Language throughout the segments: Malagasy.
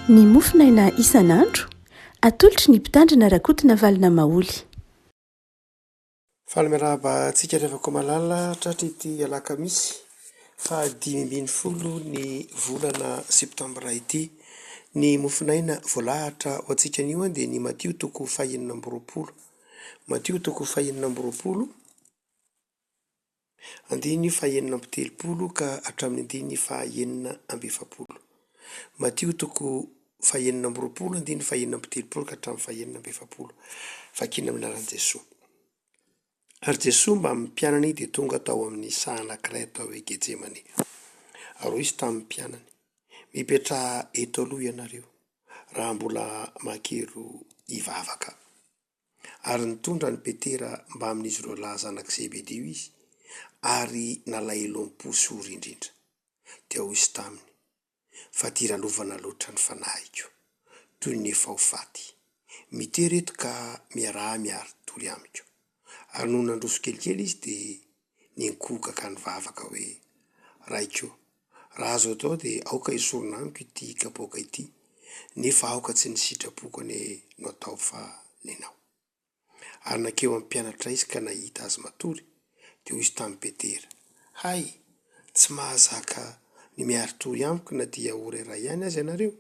Ny mofinaina isan'andro atolotry ny mpitandrina rakotina valina maoly. Falmeraba antsika revako malala tratra ity alakamisy fa 5 ny volana septambra ity. Ny mofinaina voalahatra ho antsika anio dia ny Matio 5:20. Matio 5:20 andiny 5:30 ka hatramin'ny andiny 6:70. Matio 5:20 andiny 5:30 ka hatramin'ny 6:70. Vakina aminaran'i Jesosy. Ary Jesosy mba mpianany dia tonga tao amin'ny saha anankiray atao hoe Getsemane. Ary izy tamin'ny mpianany: mipetraha eto aloha ianareo raha mbola makero hivavaka. Ary nitondra ny Petera mba amin'izy ireo lahy zanak' Zebedeo izy, ary nalahelo amin'ny posy indrindra. Dia hoy izy taminy: fa ty ralovana loatra ny fanahiko, toy ny efa ho faty. Mitery eto ka miaraha miary tory amiko. Ary no nandroso kelikely izy dia ninkoka ka nivavaka hoe: raiko, raha azo atao dia aoka esorina amiko ity kapoaka ity, nefa aoka tsy ny sitrapoko ane no atao fa nenao. Ary nakeo amin'ny mpianatra izy ka nahita azy matory, dia hoy izy tamin'ny Petera: hay, tsy mahazaka ny miary tory amiko na dia ora iray ihany azy ianareo.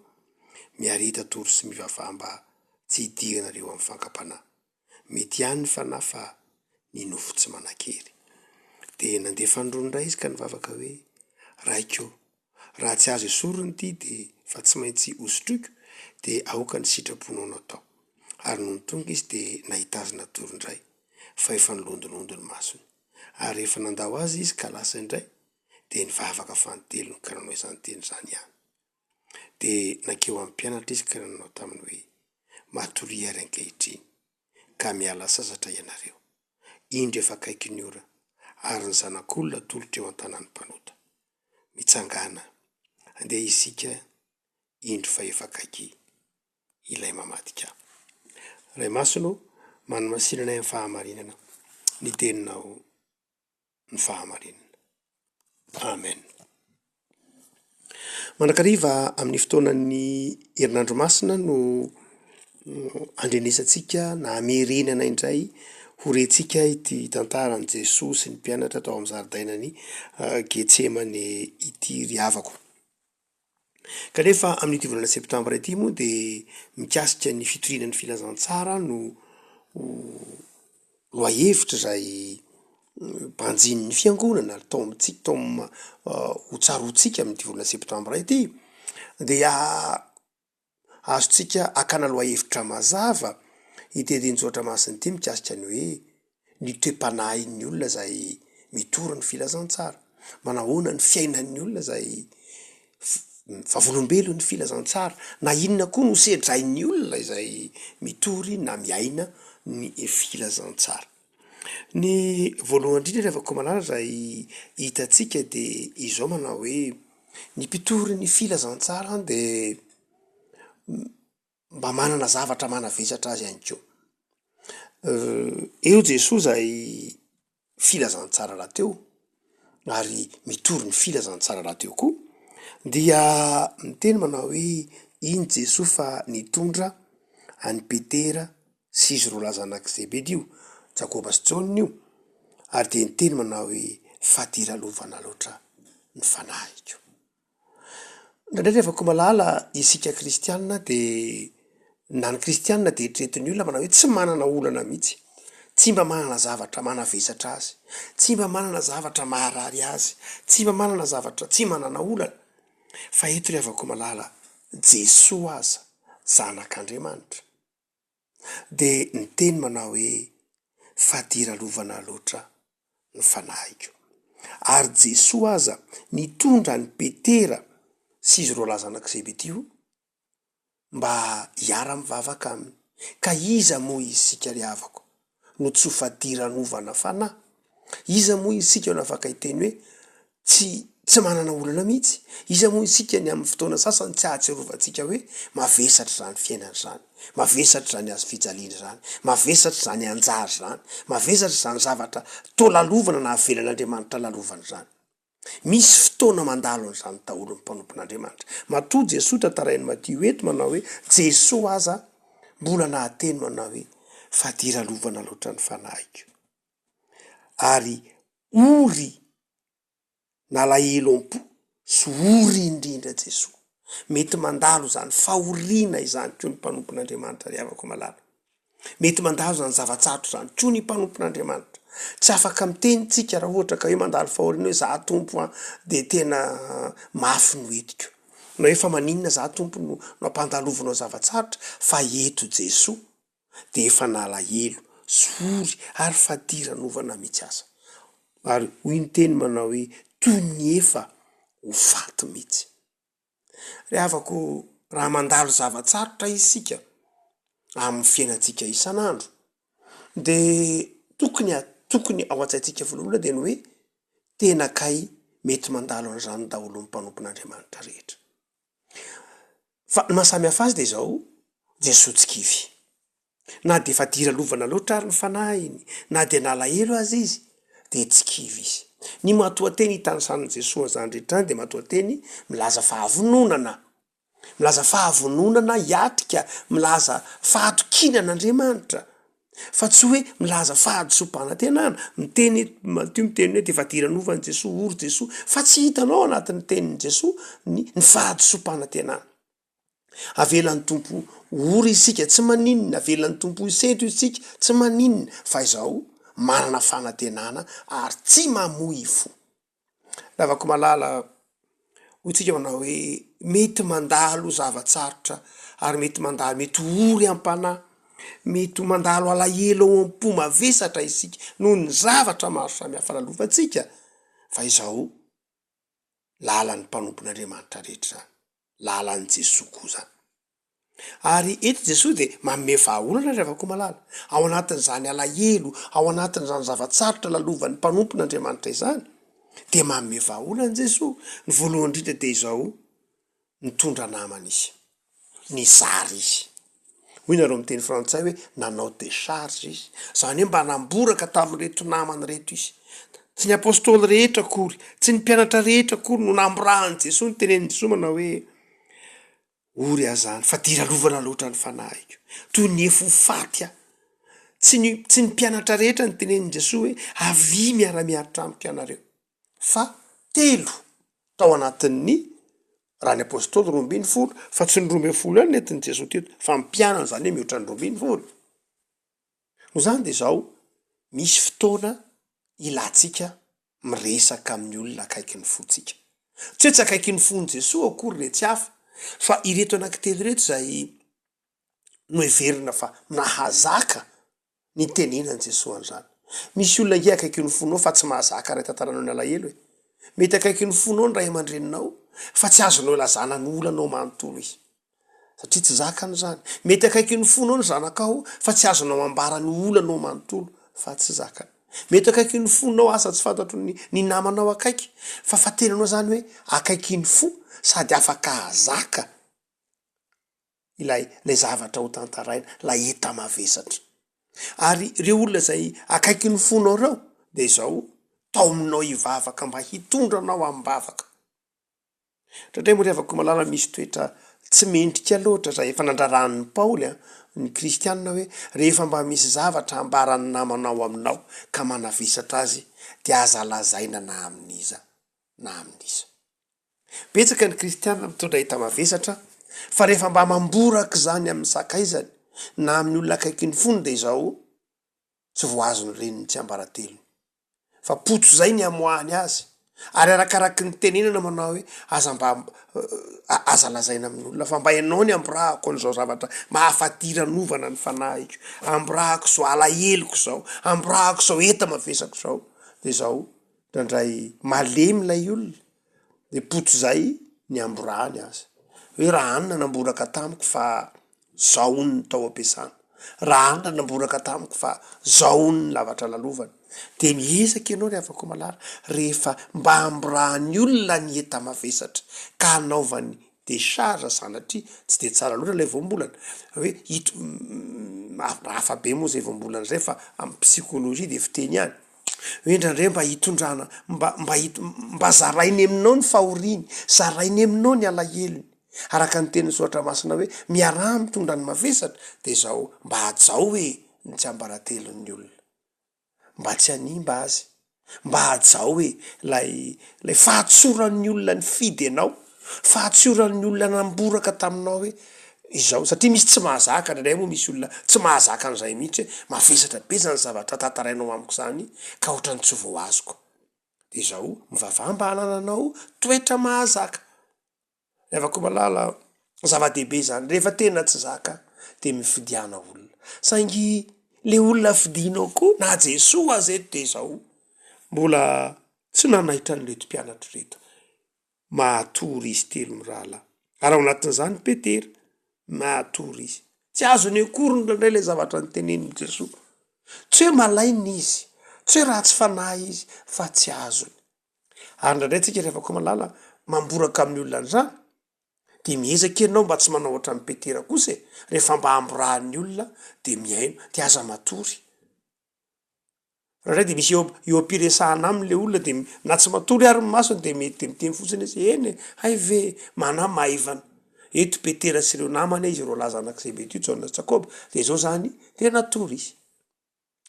Miarita tory sy mivavaha mba tsy hidiranareo amin'ny fankapanahy. Mety ihany ny fanahy fa ny nofo tsy manan-kery. Dia nandefa androny iray izy ka nivavaka hoe: raiko, raha tsy azo esorina ity dia fa tsy maintsy hosotroiko, dia aoka ny sitraponao no atao. Ary no tonga izy dia nahita azy natory indray, fa efa nilondolondo ny masony. Ary rehefa nandao azy izy ka lasa indray, dia nivavaka fanotelony ka nanao izany teny izany ihany. Dia nakeo amin'ny mpianatra izy ka nanao taminy hoe: matory ary ankehitriny, ka miala sasatra ianareo. Indro efa akaiky ny ora, ary ny zanak'olona tolotra eo an-tanan'ny mpanota. Mitsangana, andeha isika indro fa efa akaiky ilay mamadika. Ray Masino, manomasinana amin'ny fahamarinana, ny teninao ny fahamarinana. Amen. Manakariva amin'ny fotoanan'ny herinandro masina no andrenesantsika na hamerenana indray horentsika ity tantaran'i Jesosy sy ny mpianatra tao amin'ny zaridainany Getsemane ity riavako. Kanefa amin'ity volana septambra ity moa dia mikasika ny fitorinan'ny filazantsara no loahevitra izay mpanjin'ny fiangonana tao amintsika, tao hotsarotsika amin'ity volana septambra ity, dia azontsika akana loahevitra mazava hitedinjoatra masiny ity mikasika ny hoe ny toe-panahin'ny olona izay mitoro ny filazantsara, manahoana ny fiainan'ny olona izay vavolombelo ny filazantsara, na inona koa no sedrain'ny olona izay mitory na miaina ny filazantsara. Ny voalohany indrindra rehefa koa izay hitantsika dia izao manao hoe ny mpitory ny filazantsara dia mba manana zavatra manavesatra azy ihany koa. Eo Jesosy izay filazantsara rahateo, ary mitory ny filazantsara rahateo koa, dia miteny manao hoe iny Jesosy fa nitondra any Petera sy izy roa lahy zanak' Zebedeo, Jakoba sy Jaonina io, ary dia niteny manao hoe fa ty ralovana loatra ny fanahiko. Indraindray rehefa koa malala isika kristianina dia na ny kristianina dia eritreretin'ny olona manao hoe tsy manana olana mihitsy, tsy mba manana zavatra manavesatra azy, tsy mba manana zavatra maharary azy, tsy mba manana zavatra, tsy manana olana. Fa eto rehefa koa malala Jesosy aza, zanak'Andriamanitra, dia niteny manao hoe fa ty ralovana loatra ny fanahiko. Ary Jesosy aza nitondra ny Petera sy izy roa lahy zanak' Zebedeo mba hiara-mivavaka aminy. Ka iza moa isika ry havako no tsy ho fadiran'ovana fanahy? Iza moa isika no afaka hiteny hoe tsy manana olana mihitsy? Iza moa isika ny amin'ny fotoana sasany tsy ahatserovantsika hoe mavesatra izany fiainana izany, mavesatra izany azo fijaliana izany, mavesatra izany anjara izany, mavesatra izany zavatra toa lalovana na havelan'Andriamanitra lalovana izany? misy fotoana mandalo n'izany daholo ny mpanompon'andriamanitra. Matoa Jesosy tantarainy Matthieu eto manao hoe Jesosy aza mbola nahateny manao hoe fadira lovana loatra ny fanahiko, ary ory nalahelo am-po sy ory indrindra Jesosy. Mety mandalo zany fahoriana izany tro ny mpanompon'andriamanitra ry havako malala. Mety mandalo zany zava-tsarotra zany tro ny mpanompon'andriamanitra. Tsy afaka mitenitsika raha ohatra ka hoe mandalo fahoriana hoe za tompo de tena mafy no etiko, na efa maninona za tompo no ampandalovanao zava-tsarotra, fa eto Jesosy de efa nalahelo sory ary fadiranovana mihitsy aza. Ary hoy ny teny manao hoe toy ny efa ho faty mihitsy. Ry havako, raha mandalo zava-tsarotra isika amin'ny fiainantsika isan'andro de tokony ao an-tsaintsika voalohany de ny hoe tena kay mety mandalo an'izany daholo ny mpanompon'andriamanitra rehetra. Fa ny mahasamihafa azy de zao, Jesosy tsy kivy. Na de fadira lovana loatra ary ny fanahiny, na de nalahelo azy izy de tsy kivy izy. Ny matoa-teny hitan'izany Jesosy zany rehetra de matoa-teny milaza fahavononana. Milaza fahavononana hiatrika, milaza fahatokinan'Andriamanitra. Fa tsy hoe milaza fahadisom-panantenana. Miteny hoe de fadiranovana Jesosy, ory Jesosy, fa tsy hitanao anatin'ny tenin'ny Jesosy ny fahadisom-panantenana. Avelan'ny tompo ory isika tsy maninona, avelan'ny tompo iseto isika tsy maninona, fa izao manana fanantenana ary tsy mamoy fo. Lavako malala hoy tsika manao hoe mety mandalo zava-tsarotra ary mety ory am-panahy, mety mandalo alahelo ao am-po mavesatra isika noho ny zavatra maro samihafa lalovantsika, fa izao lalan'ny mpanompon'Andriamanitra rehetra zany, lalan'ny Jesosy koa zany. Ary eto Jesosy de manome vahaolana ry havako malala ao anatin'izany alahelo, ao anatin'izany zava-tsarotra lalovan'ny mpanompon'Andriamanitra izany, de manome vahaolana Jesosy. Ny voalohany indrindra de izao, nitondra namana izy, nizary izy. Hoy nareo amin'ny teny frantsay hoe nanao décharge izy, zany hoe mba namboraka tamin'reto namany reto izy. Tsy ny apôstôly rehetra akory, tsy ny mpianatra rehetra akory no namborahany Jesosy, ny tenen'ny Jesosy manao hoe ory azany, fadira lovana loatra ny fanahiko, toy ny efo faty. Tsy ny mpianatra rehetra ny tenen'ny Jesosy hoe avy miara-miaritra amiko ianareo, fa 3 tao anatin'ny raha ny apôstôly 12, fa tsy ny 12 ihany nentin'ny Jesosy teto, fa mpianana zany hoe mihoatra ny 12. No zany de zao, misy fotoana ilatsika miresaka amin'ny olona akaiky ny fontsika. Tsy hoe tsy akaiky ny fon'ny Jesosy akory re tsy hafa, fa ireto anankitelo reto zay no heverina fa nahazaka ny tenenan Jesosy an'izany. Misy olona nge akaiky ny fonao fa tsy mahazaka ray tantaranao ny alahelo e. Mety akaiky ny fonao ny ray aman-dreninao fa tsy azonao ilazana ny olanao manontolo izy, satria tsy zakany zany. Mety akaiky ny fonao ny zanakao fa tsy azonao ambara ny olanao manontolo, fa tsy zakany. Mety akaiky ny fonao asa tsy fantatro ny namanao akaiky, fa fatenanao zany hoe akaiky ny fo sady afaka hazaka ilay zavatra ho tantaraina, lay eta mavesatra. Ary reo olona zay akaiky ny fonao reo de izao tao aminao hivavaka mba hitondranao am-bavaka. Tratray moa revako malala misy toetra tsy mendrika loatra zay efa nandraran'ny Paoly ny kristianina hoe rehefa mba misy zavatra ambaran'ny namanao aminao ka manavesatra azy de aza lazaina na amin'iza na amin'iza. Betsaka ny kristianina mitondra heta mavesatra, fa rehefa mba mamboraka zany amin'ny sakaizany na amin'ny olona akaiky ny fony de izao tsy voazony reniny tsy ambaratelony, fa potso zay ny amoahany azy. Ary arakaraky ny tenenana manao hoe aza lazaina amin'ny olona fa mba ianao ny amborahako an'izao zavatra mahafadiranovana ny fanahiko, amborahako zao alaheloko zao, amborahako zao eta mavesako zao, de zao ndray malemy lay olona de potso zay ny amborahany azy hoe raha anona namboraka tamiko fa zao ny tao ampiasana, raha anona namboraka tamiko fa zao ny lavatra lalovana. De miezaka ianao ry afako malala rehefa mba amborahany olona ny eta mavesatra ka anaovany décharge sanatria tsy de tsara loatra lay voambolana hoe hafa be moa zay voambolana zay fa amin'ny psikôlôjia de fiteny ihany oendrandray mba hitondrana mba zarainy aminao ny fahoriany, zarainy aminao ny alahelony, araka ny teny soatra masina hoe miaraha mitondra ny mavesatra de zao mba hajao hoe ny tsy ambaratelon'ny olona, mba tsy hanimba azy, mba hajao hoe lay fahatsoran'ny olona ny fidy anao, fahatsoran'ny olona namboraka taminao hoe izao, satria misy tsy mahazaka ndray moa, misy olona tsy mahazaka an'izay mihitsy hoe mavesatra be zany zavatra tantarainao amiko zany ka ohatrany tsy vo azoko, de zao mivavaha mba hanananao toetra mahazaka. Avako malala zava-dehibe zany rehefa tena tsy zaka de mifidiana olona, saingy le olona fidinao koa na Jesoa azy eto de zao mbola tsy nanahitra an'reto mpianatra reto, mahatory izy telo mirahalahy, ary ao anatin'izany Petera, mahatory izy, tsy azony akory ndray le zavatra ny teneniny Jesoa, tsy hoe malaina izy, tsy hoe ratsy fanahy izy, fa tsy azony. Ary ndraindray tsika rehefa koa malala mamboraka amin'ny olona an'izany de miezaka ianao mba tsy manao ohatran'ny Petera kosa e, rehefa mba amborahan'ny olona de miaino de aza matory. Raha de misy eo ampiresahana aminy le olona de na tsy matory ary ny masony de mety miteny fotsiny izy eny hay ve mana maivana, eto Petera sy ireo namany izy ireo laza anaky Zebedeo, Jaona sy Jakoba, de zao zany de natory izy,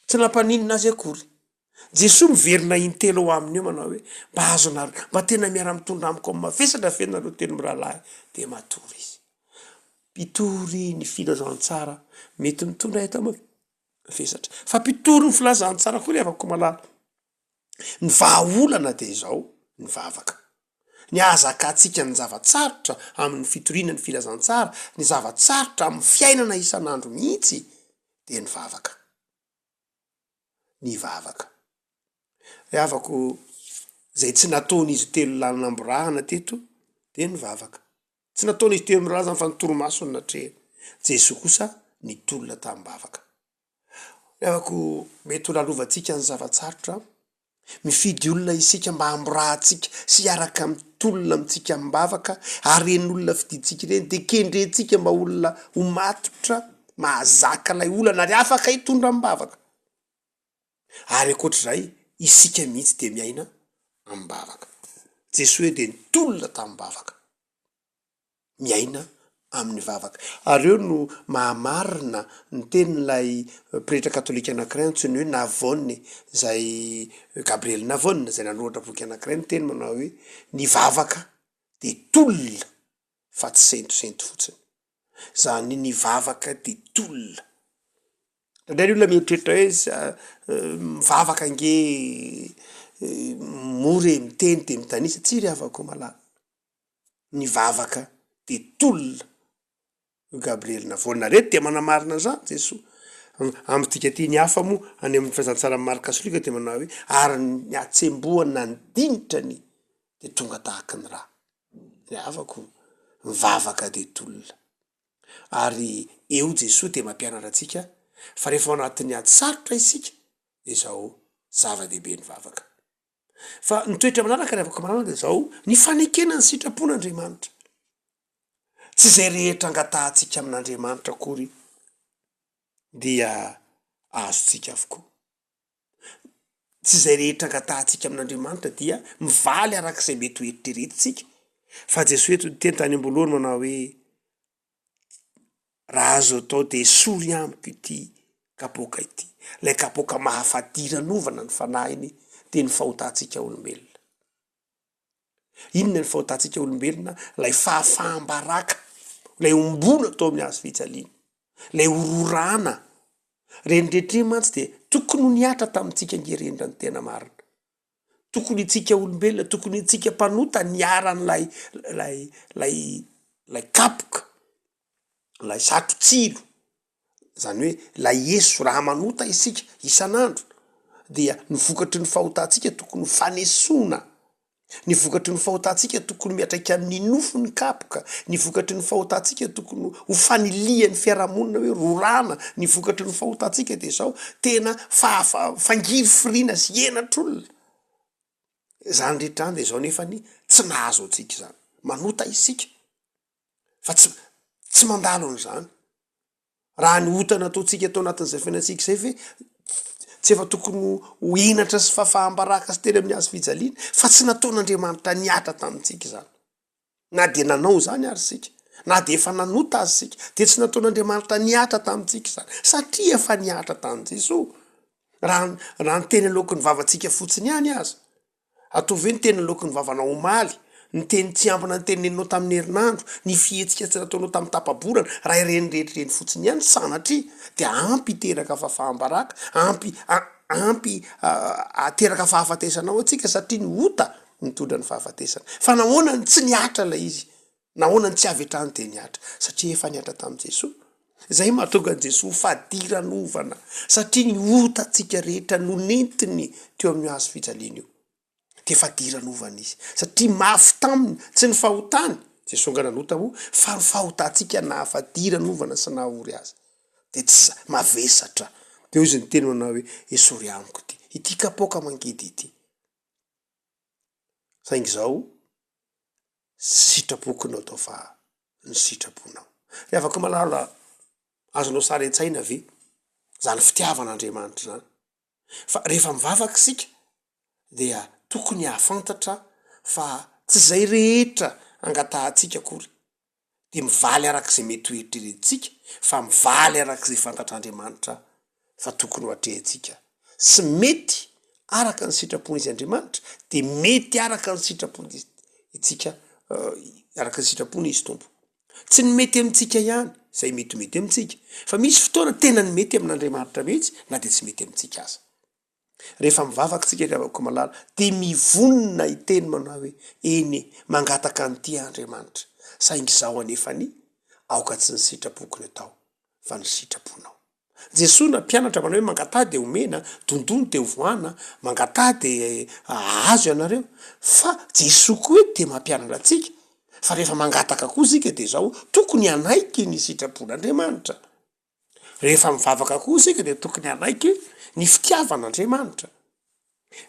tsy nampaninina azy akory. Jesoa miverina intelo eo aminy eo manao hoe mba azonareo mba tena miara mitondra amiko amin'ny mavesatra fianareo telo mirahalahy, de matory izy. Mpitory ny filazantsara mety mitondra eto mavesatra, fa mpitory ny filazantsara koa rehefa koa malala ny vahaolana de zao ny vavaka, ny ahazakatsika ny zavatsarotra amin'ny fitoriana ny filazantsara, ny zavatsarotra amin'ny fiainana isan'andro mihitsy de ny vavaka, ny vavaka. Avako zay tsy nataon'izy telo lahy namborahana teto de ny vavaka, tsy nataon'izy telo mirahalahy zany fa ny toromasony natrehany, Jesoa kosa nitolona tamin'ny-bavaka. Avako mety ho lalovantsika ny zavatsarotra, mifidy olona isika mba hamborahantsika sy araka mitolona amintsika mibavaka, aren'olona fidintsika ireny de kendrentsika mba olona ho matotra mahazaka lay olana ary afaka hitondra mibavaka, ary akoatr'izay isika mihitsy de miaina am-bavaka. Jesoa de nitolona tamin'ny-bavaka, miaina amin'ny vavaka. Ary eo no mahamarina ny tenin'ilay pretra katolika anankiray antsoiny hoe Navone, zay Gabriel Navone zay nanoratra boky anankiray ny teny manao hoe ny vavaka de tolona fa tsy sentosento fotsiny, zany ny vavaka de tolona. Ndraindray ny olona mieritreritra hoe mivavaka nge more miteny de mitanisa, tsy ry havako malala, ny vavaka de tolona. Gabriel Navone reto de manamarina zany Jesoa amin'tika ty ny hafa moa any amin'ny fizantsara maro katolika de manao hoe ary ny atsemboana ny dinitrany de tonga tahaka ny raha, ny havako mivavaka de tolona. Ary eo Jesoa de mampianatra atsika fa rehefa ao anatin'ny ady sarotra isika de zao zava-dehibe ny vavaka. Fa ny toetra manaraka rehefa manaraka de zao ny fanekena ny sitrapon'Andriamanitra, tsy zay rehetra angatahantsika amin'Andriamanitra akory dia azontsika avokoa, tsy zay rehetra angatahantsika amin'Andriamanitra dia mivaly arak'izay mety ho eritreretintsika, fa Jesoa eto teny tany am-boalohany manao hoe raha azo atao de sory amiko ity kapoaka ity, lay kapoaka mahafadiran'ovana ny fanahiny de ny fahotantsika olombelona. Inona ny fahotantsika olombelona? Lay fahafaham-baraka, lay ombona atao amin'ny hazo fijaliana, lay ororana, renindretre mantsy de tokony ho niatra tamintsika ngerendra ny tena marina, tokony itsika olombelona, tokony itsika mpanota niaran'lay kapoka, lay satrotsilo, zany hoe lay Yeso raha manota isika isan'andro, dia ny vokatry ny fahotantsika tokony ho fanesona, ny vokatry ny fahotantsika tokony miatraika amin'ny nofo ny kapoka, ny vokatry ny fahotantsika tokony ho fanilian'ny fiarahamonina hoe rorana, ny vokatry ny fahotantsika de zao tena fangiry firiana sy enatr'olona. Zany rehetra any de zao nefany tsy nahazo antsika zany, manota isika fa tsy mandalo an'izany. Raha ny otana ataontsika atao anatin'izay fiainantsika zay ve tsy efa tokony ho inatra sy fafahambaraka sy teny amin'ny azo fijaliana fa tsy nataon'Andriamanitra niatra tamintsika zany na de nanao zany ary sika na de efa nanota azy sika de tsy nataon'Andriamanitra niatra tamintsika zany satria efa niatra tamin'i Jesosy raha ny teny alohan'ny vavantsika fotsiny ihany aza ataovy ny teny alohan'ny vavanao omaly ny teny tsy ambina ny teninenao tamin'ny herinandro ny fihetsika tsy nataonao tamin'ny tapaborana raha ireny rehetrareny fotsiny ihany sanatria de ampy teraka fafahambaraka ampy ateraka fahafatesanao atsika satria ny ota mitondra ny fahafatesana fa nahoanany tsy niatra la izy nahoanany tsy avy hatrany de niatra satria efa niatra tamin'i Jesosy zay mahatonga an' Jesosy fadiran'ovana satria ny otantsika rehetra no nentiny teo amin'ny hazo fijaliana io de fadiran'ovana izy satria mafy taminy tsy ny fahotany Jesosy nanota moa fa ny fahotantsika nahafadiran'ovana sy nahahory azy de tsy mavesatra de izy ny teny manao hoe esory amiko ty ity kapoka mangidy ity saingy zao sitrapokonao tao fa ny sitraponao de afaka malala azonao sara an-tsaina ve zany fitiavan'Andriamanitra zany fa rehefa mivavaka sika dia tokony hahafantatra fa tsy zay rehetra angatahantsika akory de mivaly arak'izay mety hoeritreretintsika fa mivaly arak'izay fantatr'Andriamanitra fa tokony ho atrehantsika sy mety araka ny sitrapon'izy Andriamanitra de mety araka ny sitrapony itsika araka ny sitrapony izy tompo tsy ny mety amintsika ihany zay mety amintsika fa misy fotoana tena ny mety amin'Andriamanitra mihitsy na de tsy mety amintsika aza rehefa mivavaka tsika rehavako malala de mivonina iteny manao hoe eny mangataka an'ity Andriamanitra saingy zao anefany aoka tsy ny sitrapokony atao fa ny sitraponao Jesosy na mpianatra manao hoe mangatah de omena dondony de ovoana mangatah de azo ianareo fa Jesosy koa de mampianatra atsika fa rehefa mangataka koa sika de zao tokony anaiky ny sitrapon'Andriamanitra rehefa mivavaka koa sika de tokony anaiky ny fitiavan'Andriamanitra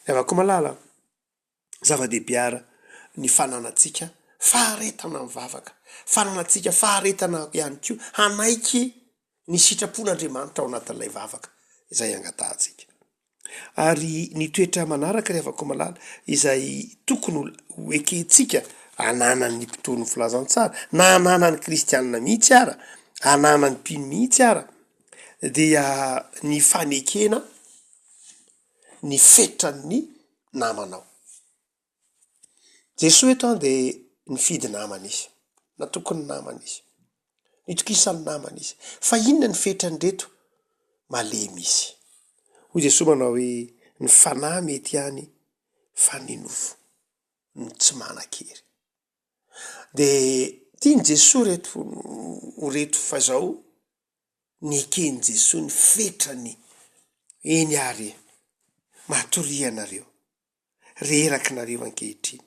avako malala zava-dehibe ara ny fananatsika faharetana mivavaka fananatsika faharetana ihany koa anaiky ny sitrapon'Andriamanitra ao anatin'ilay vavaka izay angatahantsika ary ny toetra manaraka rehavako malala izay tokony ho ekentsika ananan'ny mpitony filazantsara na ananan'ny kristianina mihitsy ara ananan'ny mpino mihitsy ara dia ny fanekena ny fetran'ny namanao Jesosy eto de nifidy namana izy na tokony namana izy nitokisany namana izy fa inona ny fetrany reto malemy izy hoy Jesosy manao hoe ny fanahy mety ihany fa ny nofo ny tsy manan-kery de tiany Jesosy reto fa zao ny ekeny Jesosy ny fetrany eny ary matorianareo rerakinareo ankehitriny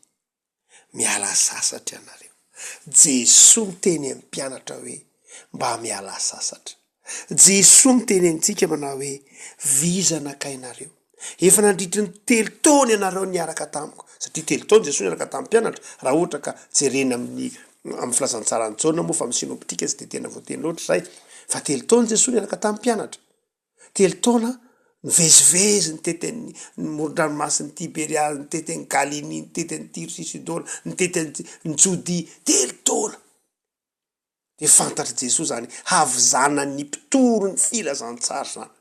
miala sasatra ianareo Jesosy miteny amin'ny mpianatra hoe mba miala sasatra Jesosy miteny amintsika manao hoe vizana kainareo efa nandritry ny 3 taona ianareo niaraka tamiko satria 3 taona Jesosy niaraka tamin'ny mpianatra raha ohatra ka jerena amin'ny filazantsara ny Jaona moa fa amin'ny sinoptika tsy de tena voateny loatra zay fa 3 taona Jesosy niaraka tamin'ny mpianatra 3 taona nivezivezy niteten'ny moron-dranomasiny Tiberias niteten'ny Galiny niteten'ny Tiro sy Sidona niteten'ny Jody 3 taona de fantatry Jesosy zany havizana ny mpitoro ny filazantsara zany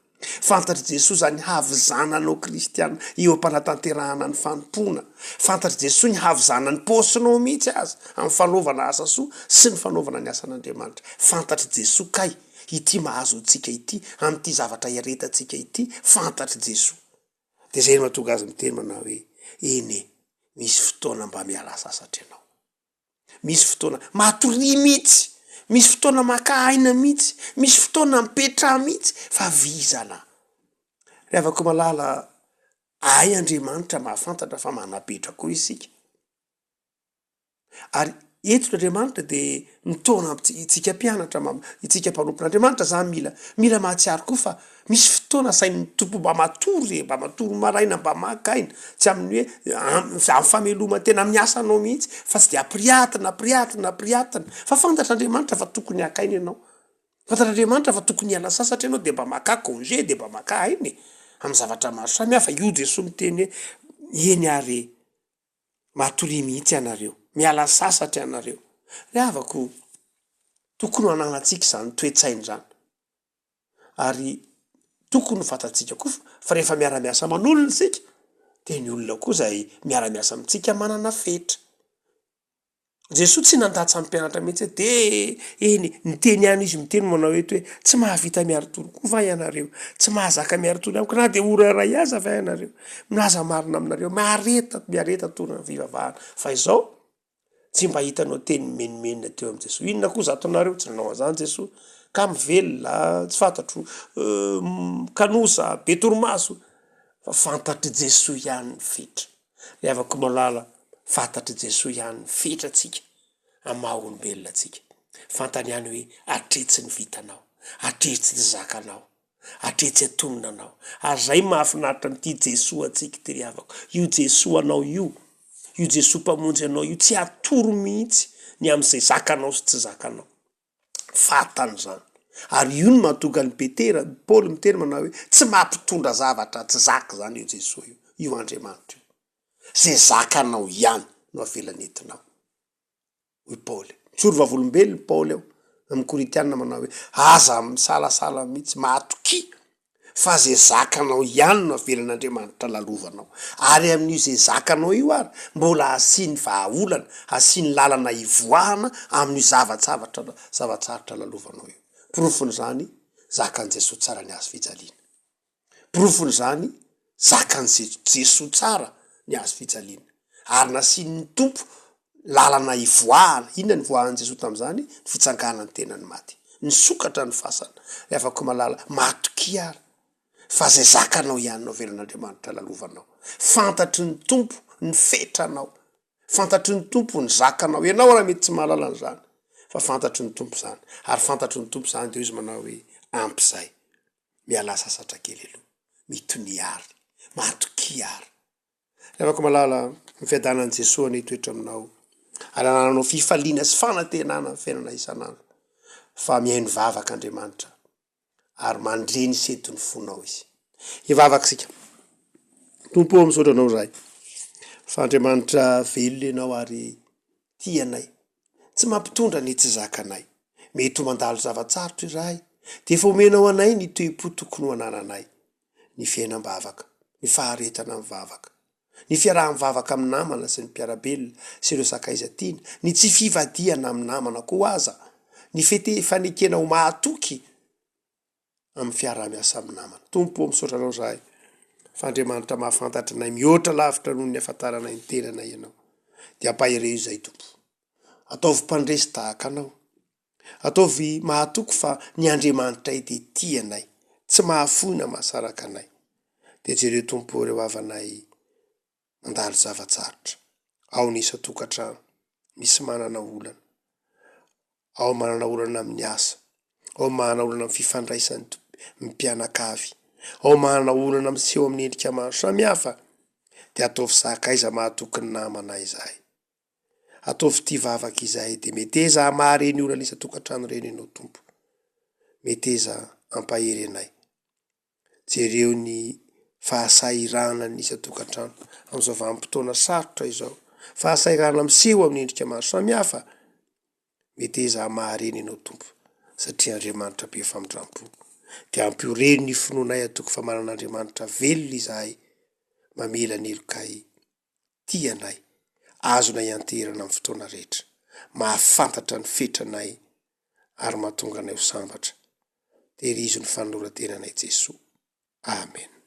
fantatry Jesosy zany havizananao kristiana eo am-panatanterahana ny fanompona fantatry Jesosy ny havizana ny pôsinao mihitsy azy amin'ny fanaovana asa soa sy ny fanaovana ny asan'Andriamanitra fantatry Jesosy kay ity mahazo antsika ity amin'ity zavatra iaretantsika ity fantatry Jesosy de zay no mahatonga azy miteny manao hoe eny misy fotoana mba miala sasatra ianao misy fotoana matory mihitsy misy fotoana makahaina mihitsy misy fotoana mipetra mihitsy fa vizana rehavako malala ay Andriamanitra mahafantatra fa manapetra koa isika ary eto n'Andriamanitra de mitona itsika mpianatra itsika mpanompon'Andriamanitra zany mila mahatsiaro koa fa misy fotoana sain'ny tompo mba matory maraina mba makaina tsy amin'ny hoe amin'ny fameloma tena miasanao mihitsy fa tsy de apriatina fa fantatr'Andriamanitra fa tokony hakaina ianao fantatr'Andriamanitra fa tokony hiala sasatra ianao de mba maka congé de mba maka ainy amin'ny zavatra maro samihafa. Io Jesosy miteny hoe eny ary matory mihitsy ianareo, miala sasatra ianareo. Ry havako, tokony ho ananantsika zany toetsainy zany, ary tokony ho fantatsika koa fa rehefa miara-miasa aman'olona isika de ny olona koa zay miara-miasa amintsika manana fetra. Jesosy tsy nandatsy amin'ny mpianatra mihitsy de eny niteny ihany izy miteny manao hoe tsy mahavita miarotolo koa va ianareo, tsy mahazaka miarotolo amiko na de ora ray aza va ianareo, milaza marina aminareo miareta torana fivavahana. Fa izao tsy mba hitanao teny menimenina teo am' Jesosy. Inona koa zatonareo tsy nanao an'izany Jesosy, ka mivelona tsy fantatro kanosa be torimaso, fa fantatry Jesosy ihany ny fetra. Re avako malala fantatry Jesosy ihany ny fetra tsika amaha olombelona tsika. Fantany ihany hoe atretsy ny vitanao, atretsy ny zakanao, atretsy atononanao. Ary zay mahafinaritra am'ty Jesosy atsika ty ry havako. Io Jesosy anao io Jesosy mpamonjy anao io tsy atoro mihitsy ny am'izay zakanao sy tsy zakanao. Fantany zany. Ary io no mahatonga ny Paoly miteny manao hoe tsy mampitondra zavatra tsy zaka zany io Jesosy io. Io Andriamanitra io. Zay zakanao ihany no avelany entinao. Hoy Paoly. Tsoro vavolombelony Paoly ao amin'ny Koritianina manao hoe aza misalasala mihitsy matoki fa zay zakanao ihany no avelan'Andriamanitra lalovanao. Ary amin'io zay zakanao io ary mbola asiany vahaolana, asiany lalana ivoahana amin'io zavatsarotra lalovanao io. Profony zany zakan' Jesosy tsara ny azo fijaliana. Profony zany zakan' Jesosy tsara ny azo fijaliana. Ary nasiany tompo lalana ivoahana. Inona ny voahan'i Jesosy tam'izany? Ny fitsanganany tenany maty, ny sokatra ny fasana. Re afaka malala matoki ary fa zay zakanao ihany no avelan'Andriamanitra lalovanao. Fantatry ny tompo ny fetranao, fantatry ny tompo ny zakanao. Ianao raha mety tsy mahalala an'izany, fa fantatry ny tompo zany. Ary fantatry ny tompo zany de izy manao hoe ampy zay, miala sasatra kely aloha, mitony ary, matoki ary. Re afaka malala ny fiadanan'i Jesosy ny toetra aminao, ary anananao fifaliana sy fanantenana amin'ny fiainana isan'andro, fa mihaino vavaka Andriamanitra ary mandreny setony fonao izy. Hivavaka sika. Tompo misaotra anao zay. Fa Andriamanitra velona ianao ary tianay. Tsy mampitondra ny tsy zakanay. Mety ho mandalo zavatsarotra iray, de efa omenao anay ny toe-po tokony ho anananay. Ny fiainam-bavaka, ny faharetana mivavaka, ny fiaraha-mivavaka amin'ny namana sy ny mpiarabelona sy ireo sakaiza-tiana, ny tsy fivadiana amin'ny namana koa aza, ny fanekena ho mahatoky amin'ny fiaraha-miasa amin'ny namana. Tompo misaotra anao zahay. Fa Andriamanitra mahafantatra nay mihoatra lavitra noho ny afantaranay ny tenanay ianao. De ampahireo izay tompo. Ataovy mpandresy tahaka anao. Ataovy mahatoky fa ny Andriamanitra de tianay, tsy mahafoina mahasaraka anay. De jereo tompo ireo avanay mandalo zavatsarotra. Ao nisa tokantrano, misy manana olana. Ao manana olana amin'ny asa. Ao manana olana amin'ny fifandraisany mpianakavy. Ao manana olana miseho amin'ny endrika maro samihafa. De ataovy sakaiza mahatoky ny namana izahay. Ataovy ty vavaka izahay de meteza mahareny olana isa tokantrano reny ianao tompo. Meteza ampahery anay. Jereo ny fahasairana ny isa tokantrano amin'izao vanim-potoana sarotra izao. Fahasairana miseho amin'ny endrika maro samihafa. Meteza mahareny ianao tompo. Satria Andriamanitra be famindrampo. De ampioreny ny finoanay atoky fa manan'Andriamanitra velona izahay, mamela ny elokay tianay, azonay anterana amin'ny fotoana rehetra, mahafantatra ny fetranay ary mahatonga anay ho sambatra. Terizo ny fanolora-tenanay Jesosy. Amen.